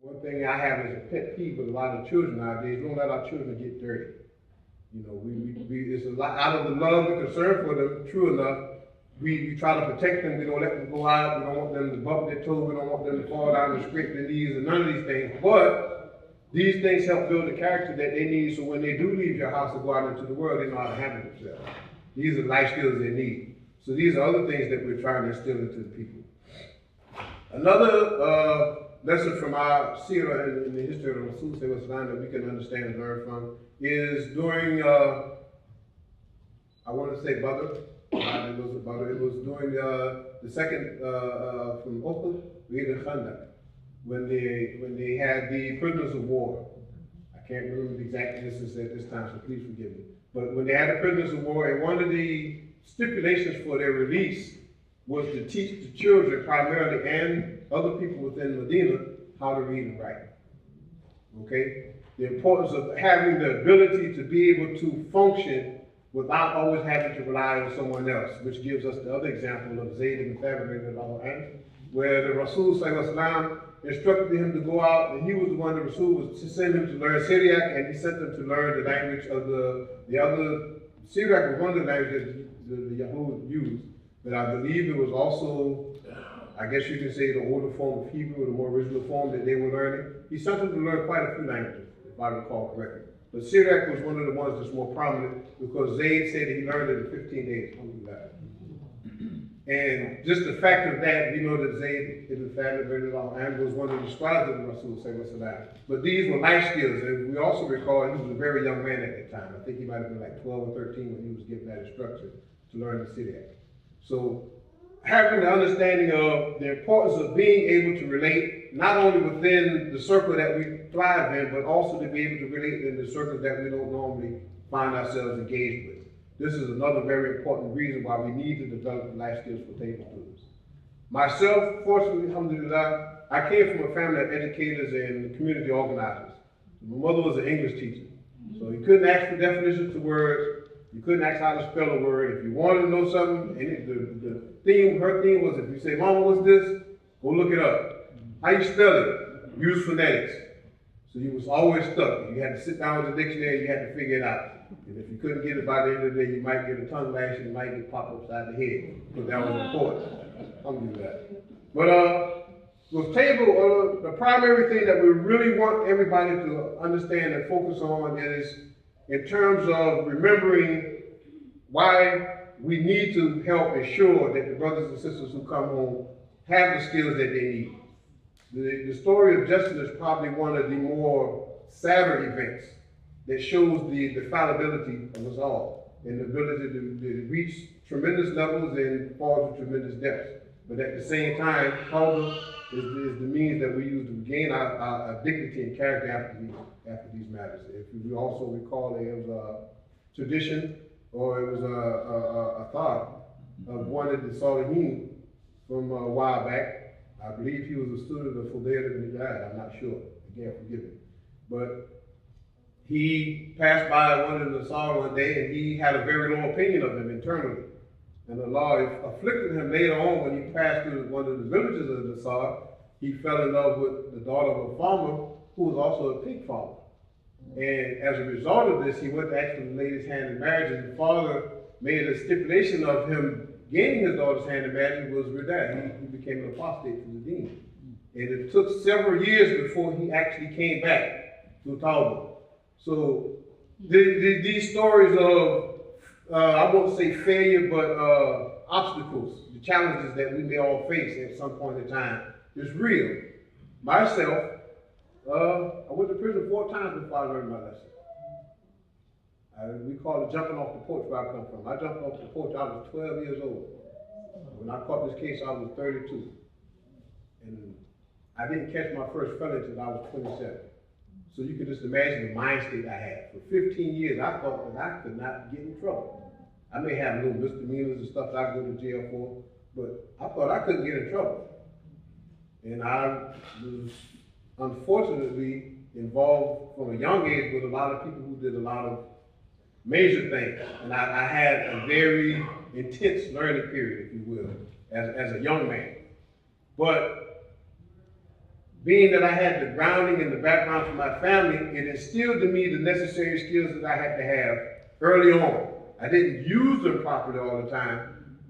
One thing I have is a pet peeve with a lot of children nowadays. Don't let our children get dirty. You know, it's a lot out of the love and concern for them. True enough, we try to protect them. We don't let them go out. We don't want them to bump their toes. We don't want them to fall down and scrape their knees and none of these things. But these things help build the character that they need, so when they do leave your house and go out into the world, they know how to handle themselves. These are life skills they need. So these are other things that we're trying to instill into the people. Another lesson from our seerah in the history of the Rasul that we can understand and learn from is during, I want to say Badr, it was during the second from Uhud, Eid al-Khandaq, when they had the prisoners of war. I can't remember the exact instance at this time, so please forgive me. But when they had the prisoners of war, and one of the stipulations for their release was to teach the children primarily and other people within Medina how to read and write. Okay? The importance of having the ability to be able to function without always having to rely on someone else, which gives us the other example of Zayd ibn Thabit, where the Rasul instructed him to go out, and he was the one, the Rasul was to send him to learn Syriac, and he sent them to learn the language of the other. Syriac was one of the languages the Yahud used, but I believe it was also, I guess you could say, the older form of Hebrew, the more original form that they were learning. He sent them to learn quite a few languages, if I recall correctly. But Syriac was one of the ones that's more prominent because Zayd said he learned it in 15 days. And just the fact of that, we know that Zayd ibn Thabit was one of the scribes of the Rasul. But these were life skills, and we also recall he was a very young man at that time. I think he might have been like 12 or 13 when he was given that instruction to learn the Syriac. So having the understanding of the importance of being able to relate, not only within the circle that we thrive in, but also to be able to relate in the circles that we don't normally find ourselves engaged with. This is another very important reason why we need to develop life skills for Tayba students. Myself, fortunately, alhamdulillah, I came from a family of educators and community organizers. My mother was an English teacher, so you couldn't ask for definitions to words. You couldn't ask how to spell a word. If you wanted to know something, and her theme was, if you say, "Mama, what's this?" Go look it up. How you spell it? Use phonetics. So you was always stuck. You had to sit down with the dictionary, you had to figure it out. And if you couldn't get it by the end of the day, you might get a tongue lash and you might get popped upside the head. Because that was important. I'm do that. But with Tayba, the primary thing that we really want everybody to understand and focus on is in terms of remembering why we need to help ensure that the brothers and sisters who come home have the skills that they need. The story of Justin is probably one of the more sadder events that shows the fallibility of us all and the ability to reach tremendous levels and fall to tremendous depths. But at the same time, Tawbah is the means that we use to regain our dignity and character after these matters. If we also recall, it was a tradition, or it was a thought of one of the Salihin from a while back. I believe he was a student of Fudail ibn Iyad, I'm not sure, again, forgive me. But he passed by one of the Nasar one day and he had a very low opinion of him internally. And Allah afflicted him later on when he passed through one of the villages of the Nasar. He fell in love with the daughter of a farmer who was also a pig farmer. And as a result of this, he went to actually lay his hand in marriage, and the father made a stipulation of him gaining his daughter's hand in marriage was Ridat. He became an apostate to the deen. And it took several years before he actually came back to Tawbah. So these stories of, I won't say failure, but obstacles, the challenges that we may all face at some point in time is real. Myself, I went to prison 4 times before I learned my lesson. We call it jumping off the porch where I come from. I jumped off the porch, I was 12 years old. When I caught this case, I was 32. And I didn't catch my first felony until I was 27. So you can just imagine the mind state I had. For 15 years, I thought that I could not get in trouble. I may have little misdemeanors and stuff that I go to jail for, but I thought I couldn't get in trouble. And I was unfortunately involved from a young age with a lot of people who did a lot of major things. And I had a very intense learning period, if you will, as a young man. But being that I had the grounding and the background from my family, it instilled in me the necessary skills that I had to have early on. I didn't use them properly all the time,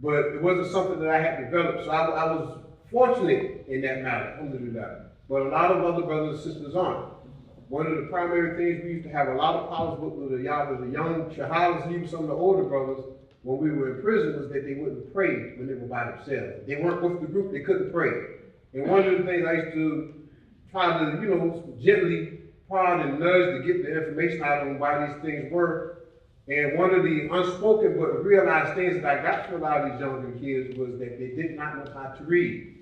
but it wasn't something that I had developed. So I was fortunate in that matter, alhamdulillah. But a lot of other brothers and sisters aren't. One of the primary things we used to have a lot of problems with the young shahadas, even some of the older brothers, when we were in prison, was that they wouldn't pray when they were by themselves. They weren't with the group, they couldn't pray. And one of the things I used to try to, gently prod and nudge to get the information out of them why these things were. And one of the unspoken but realized things that I got from a lot of these younger kids was that they did not know how to read.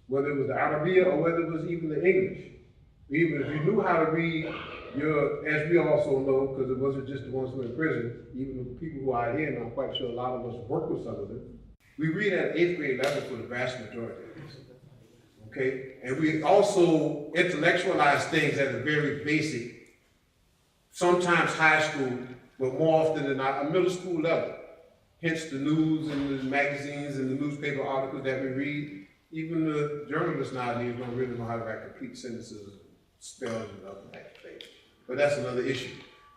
Whether it was the Arabiya or whether it was even the English. Even if you knew how to read, as we also know, because it wasn't just the ones who were in prison, even the people who are here, and I'm quite sure a lot of us work with some of them, we read at 8th grade level for the vast majority of this. Okay? And we also intellectualize things at a very basic, sometimes high school, but more often than not, a middle school level. Hence the news and the magazines and the newspaper articles that we read. Even the journalists nowadays don't really know how to write complete sentences, spelling, and other types of things. But that's another issue.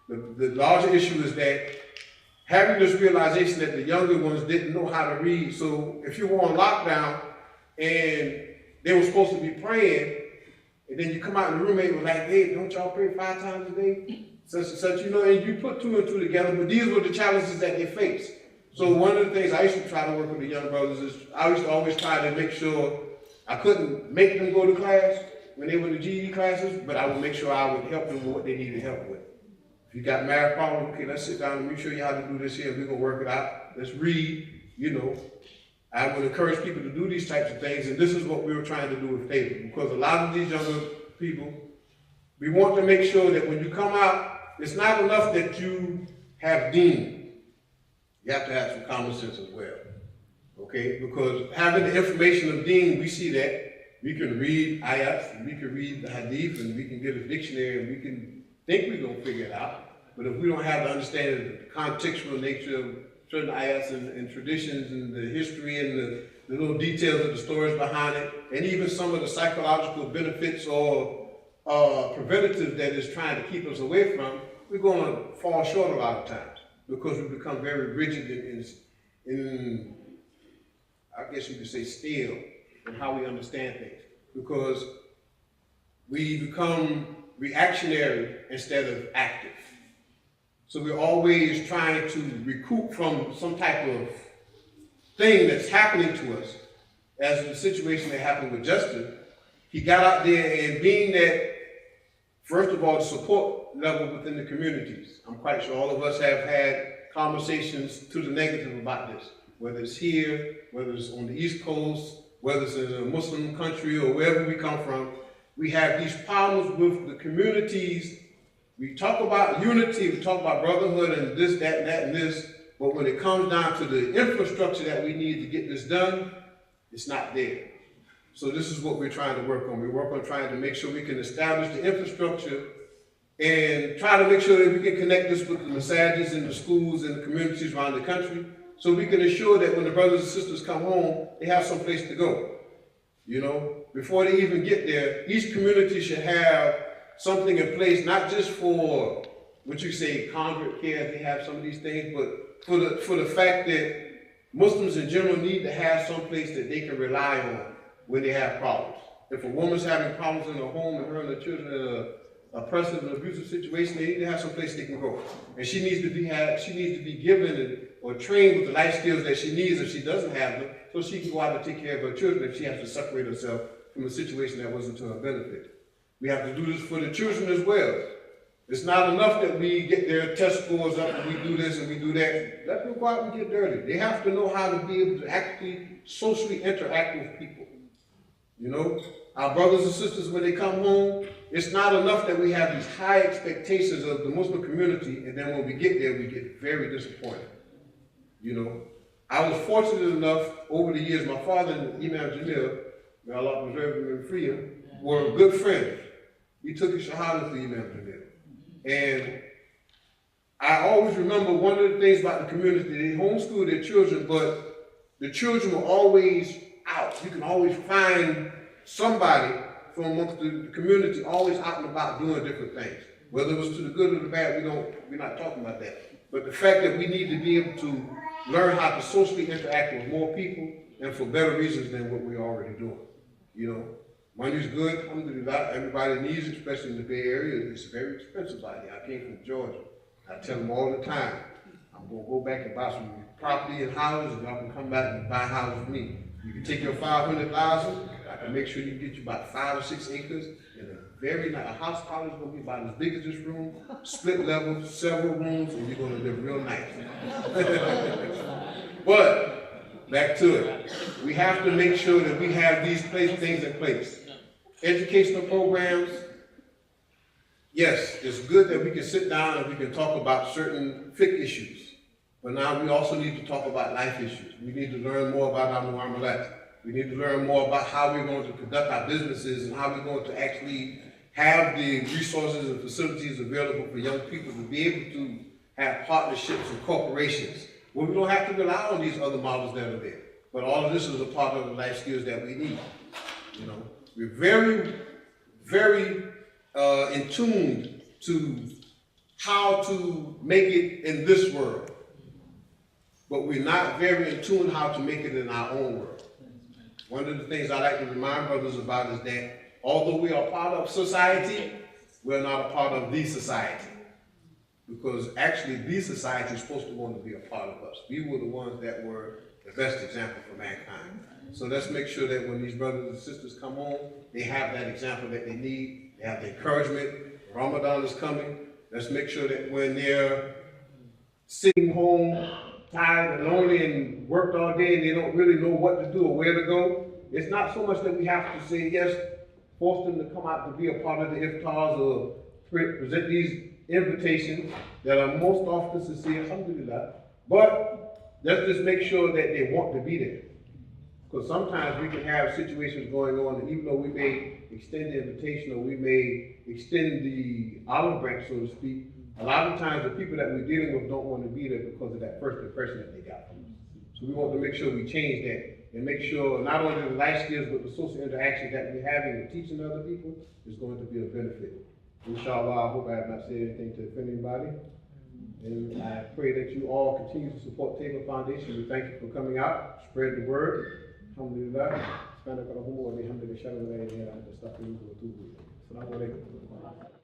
The larger issue is that having this realization that the younger ones didn't know how to read. So if you were on lockdown and they were supposed to be praying, and then you come out and the roommate was like, hey, don't y'all pray 5 times a day? Such and such, and you put 2 and 2 together, but these were the challenges that they faced. So one of the things I used to try to work with the young brothers is I used to always try to make sure I couldn't make them go to class when they were in the GED classes, but I would make sure I would help them with what they needed help with. If you got math problems, okay, let's sit down and let me show you how to do this here, and we're gonna work it out. Let's read, I would encourage people to do these types of things, and this is what we were trying to do with Tayba, because a lot of these younger people, we want to make sure that when you come out, it's not enough that you have deen. You have to have some common sense as well, okay? Because having the information of deen, we see that. We can read ayats, and we can read the hadith, and we can get a dictionary, and we can think we're gonna figure it out. But if we don't have the understanding of the contextual nature of certain ayats and traditions and the history and the little details of the stories behind it, and even some of the psychological benefits or preventative that is trying to keep us away from, we're gonna fall short a lot of times. Because we become very rigid in, I guess you could say, stale in how we understand things. Because we become reactionary instead of active. So we're always trying to recoup from some type of thing that's happening to us. As the situation that happened with Justin, he got out there and being that, first of all, the support level within the communities. I'm quite sure all of us have had conversations to the negative about this, whether it's here, whether it's on the East Coast, whether it's in a Muslim country or wherever we come from. We have these problems with the communities. We talk about unity, we talk about brotherhood and this, that, and this, but when it comes down to the infrastructure that we need to get this done, it's not there. So this is what we're trying to work on. We work on trying to make sure we can establish the infrastructure and try to make sure that we can connect this with the masajids and the schools and the communities around the country so we can ensure that when the brothers and sisters come home, they have some place to go. Before they even get there, each community should have something in place, not just for what you say, convert care, they have some of these things, but for the fact that Muslims in general need to have some place that they can rely on when they have problems. If a woman's having problems in her home and her and her children in a oppressive and abusive situation, they need to have some place they can go. And she needs to be given or trained with the life skills that she needs if she doesn't have them, so she can go out and take care of her children if she has to separate herself from a situation that wasn't to her benefit. We have to do this for the children as well. It's not enough that we get their test scores up and we do this and we do that. Let them go out and get dirty. They have to know how to be able to actually socially interact with people. Our brothers and sisters, when they come home, it's not enough that we have these high expectations of the Muslim community, and then when we get there, we get very disappointed. I was fortunate enough over the years, my father and Imam Jamil, may Allah preserve him and free him, were good friends. He took his shahada to Imam Jamil. And I always remember one of the things about the community, they homeschooled their children, but the children were always out. You can always find somebody from amongst the community always out and about doing different things. Whether it was to the good or the bad, we're not talking about that. But the fact that we need to be able to learn how to socially interact with more people and for better reasons than what we're already doing. You know, money's good, alhamdulillah, everybody needs it, especially in the Bay Area. It's very expensive out here. I came from Georgia. I tell them all the time, I'm gonna go back and buy some property and houses, and y'all can come back and buy a house with me. You can take your 500,000, I can make sure you get you about 5 or 6 acres, and a house probably is gonna be about as big as this room, split level, several rooms, and you're gonna live real nice. But, back to it, we have to make sure that we have these things in place. Educational programs, yes, it's good that we can sit down and we can talk about certain fiqh issues. But now we also need to talk about life issues. We need to learn more about our muamalat. We need to learn more about how we're going to conduct our businesses and how we're going to actually have the resources and facilities available for young people to be able to have partnerships and corporations where we don't have to rely on these other models that are there. But all of this is a part of the life skills that we need. You know, we're very, very in tune to how to make it in this world. But we're not very in tune how to make it in our own world. One of the things I like to remind brothers about is that although we are part of society, we're not a part of the society. Because actually the society is supposed to want to be a part of us. We were the ones that were the best example for mankind. So let's make sure that when these brothers and sisters come home, they have that example that they need, they have the encouragement. Ramadan is coming. Let's make sure that when they're sitting home, tired and lonely and worked all day and they don't really know what to do or where to go, it's not so much that we have to say yes, force them to come out to be a part of the iftars or present these invitations that are most often sincere, alhamdulillah, but let's just make sure that they want to be there. Because sometimes we can have situations going on, and even though we may extend the invitation or we may extend the olive branch, so to speak, a lot of times the people that we're dealing with don't want to be there because of that first impression that they got from us. So we want to make sure we change that and make sure not only the life skills but the social interactions that we're having and teaching other people is going to be a benefit. Inshallah, I hope I have not said anything to offend anybody. And I pray that you all continue to support Tayba Foundation. We thank you for coming out, spread the word. Alhamdulillah. Assalamu alaikum.